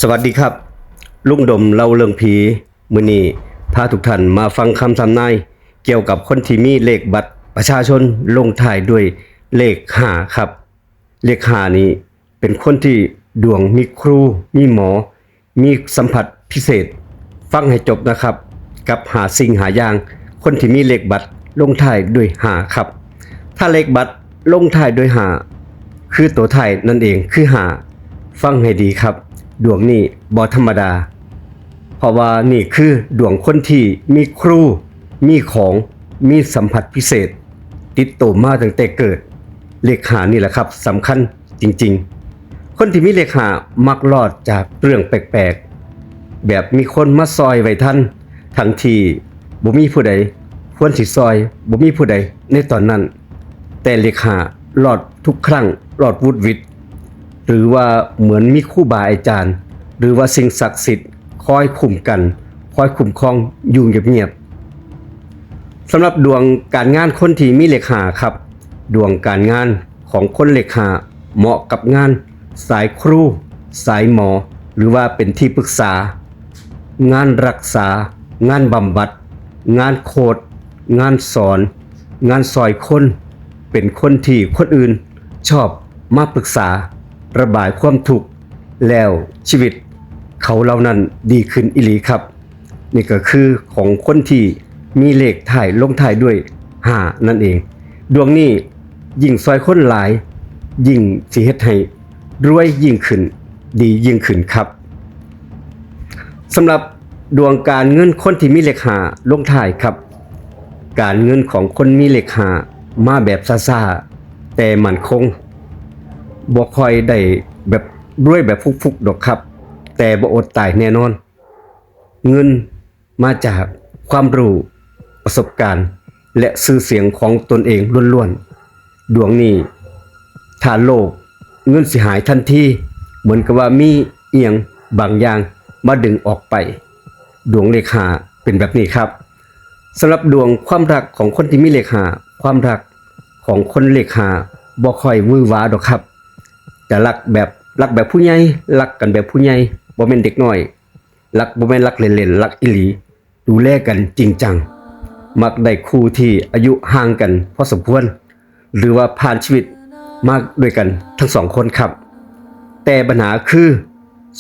สวัสดีครับลุงดมเล่าเรื่องผีมื้อนี้พาทุกท่านมาฟังคำทำนายเกี่ยวกับคนที่มีเลขบัตรประชาชนลงท้ายด้วยเลข5ครับเลข5นี้เป็นคนที่ดวงมีครูมีหมอมีสัมผัสพิเศษฟังให้จบนะครับกับหาสิ่งหาอย่างคนที่มีเลขบัตรลงท้ายด้วย5ครับถ้าเลขบัตรลงท้ายด้วย5คือตัวท้ายนั่นเองคือ5ฟังให้ดีครับดวงนี้บ่ธรรมดาเพราะว่านี่คือดวงคนที่มีครูมีของมีสัมผัสพิเศษติดตัวมาตั้งแต่เกิดเลข5นี่แหละครับสำคัญจริงๆคนที่มีเลข5มักรอดจากเรื่องแปลกๆแบบมีคนมาซอยไว้ทันทั้งที่บ่มีผู้ใดควรสิซอยบ่มีผู้ใดในตอนนั้นแต่เลข5รอดทุกครั้งรอดวุดวิดหรือว่าเหมือนมีครูบาอาจารย์หรือว่าสิ่งศักดิ์สิทธิ์คอยคุ้มกันคอยคุ้มครองอยู่เงียบๆสำหรับดวงการงานคนที่มีเลข5ครับดวงการงานของคนเลข5เหมาะกับงานสายครูสายหมอหรือว่าเป็นที่ปรึกษางานรักษางานบำบัดงานโคชงานสอนงานซอยคนเป็นคนที่คนอื่นชอบมาปรึกษาระบายความทุกข์แล้วชีวิตเขาเหล่านั้นดีขึ้นอีหลีครับนี่ก็คือของคนที่มีเลขท้ายลงท้ายด้วย5นั่นเองดวงนี้ยิ่งซอยคนหลายยิ่งสิเฮ็ดให้รวยยิ่งขึ้นดียิ่งขึ้นครับสำหรับดวงการเงินคนที่มีเลข5ลงท้ายครับการเงินของคนมีเลข5มาแบบซ่าๆแต่มั่นคงบ่ค่อยได้แบบรวยแบบฟุกๆดอกครับแต่บ่อดตายแน่นอนเงินมาจากความรู้ประสบการณ์และชื่อเสียงของตนเองล้วนๆดวงนี้ถ้าโลกเงินสิหายทันทีเหมือนกับว่ามีเอียงบางอย่างมาดึงออกไปดวงเลข5เป็นแบบนี้ครับสำหรับดวงความรักของคนที่มีเลข5ความรักของคนเลข5บ่ค่อยมือหวาดอกครับแต่รักแบบผู้ใหญ่รักกันแบบผู้ใหญ่บ่แม่นเด็กน้อยรักบ่แม่นรักเล่นๆรักอีหลีดูแลกันจริงจังมักได้คู่ที่อายุห่างกันพอสมควรหรือว่าผ่านชีวิตมาด้วยกันทั้งสองคนครับแต่ปัญหาคือ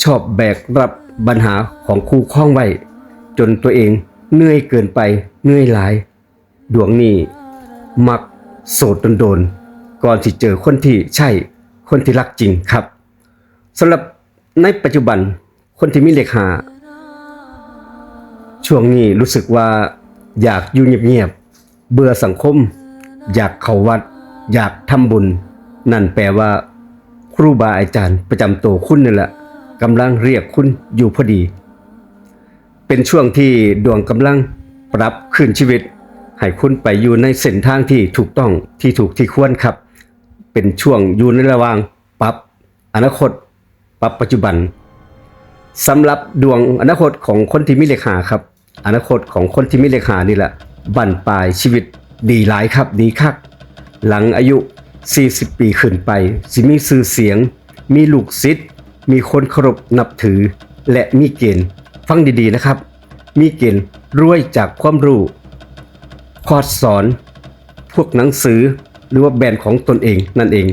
ชอบแบกรับปัญหาของคู่ครองไว้จนตัวเองเหนื่อยเกินไปเหนื่อยหลายดวงนี้มักโสดโดนๆก่อนที่เจอคนที่ใช่คนที่รักจริงครับสำหรับในปัจจุบันคนที่มีเลข5ช่วงนี้รู้สึกว่าอยากอยู่เงียบๆเบื่อสังคมอยากเข้าวัดอยากทำบุญนั่นแปลว่าครูบาอาจารย์ประจำตัวคุณนี่แหละกำลังเรียกคุณอยู่พอดีเป็นช่วงที่ดวงกำลังปรับคืนชีวิตให้คุณไปอยู่ในเส้นทางที่ถูกต้องที่ถูกที่ควรครับเป็นช่วงอยู่ในระหว่างปรับอนาคตปรับปัจจุบันสำหรับดวงอนาคตของคนที่มีเลข5ครับอนาคตของคนที่มีเลข5นี่แหละบั้นปลายชีวิตดีหลายครับดีคักหลังอายุ40ปีขึ้นไปสิมีชื่อเสียงมีลูกศิษย์มีคนเคารพนับถือและมีเกณฑ์ฟังดีๆนะครับมีเกณฑ์รวยจากความรู้คอร์สสอนพวกหนังสือหรือว่าแบรนด์ของตนเองนั่นเอง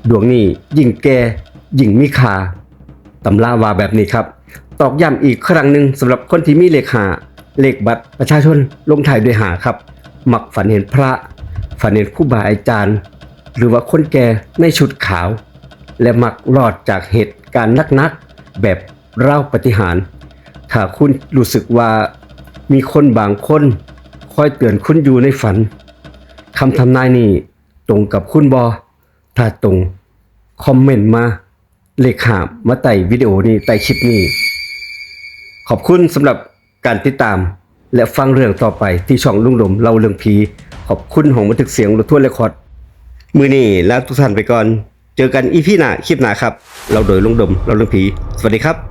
ดวงนี้ยิ่งแก่ยิ่งมีค่าตำราว่าแบบนี้ครับตอกย้ำอีกครั้งหนึ่งสำหรับคนที่มีเลข5เลขบัตรประชาชนลงท้ายด้วย5ครับมักฝันเห็นพระฝันเห็นครูบาอาจารย์หรือว่าคนแก่ในชุดขาวและมักรอดจากเหตุการณ์นักๆแบบเล่าปาฏิหาริย์ถ้าคุณรู้สึกว่ามีคนบางคนคอยเตือนคุณอยู่ในฝันคำทำนายนี้ตรงกับคุณบอถ้าตรงคอมเมนต์มาเลข5มาใต้วิดีโอนี้ใต้คลิปนี้ขอบคุณสำหรับการติดตามและฟังเรื่องต่อไปที่ช่องลุงดมเล่าเรื่องผีขอบคุณของบันทึกเสียงรถทั่วเรคคอร์ดมือนี้ลาทุกท่านไปก่อนเจอกันอีพีหน้าคลิปหน้าครับเราโดยลุงดมเล่าเรื่องผีสวัสดีครับ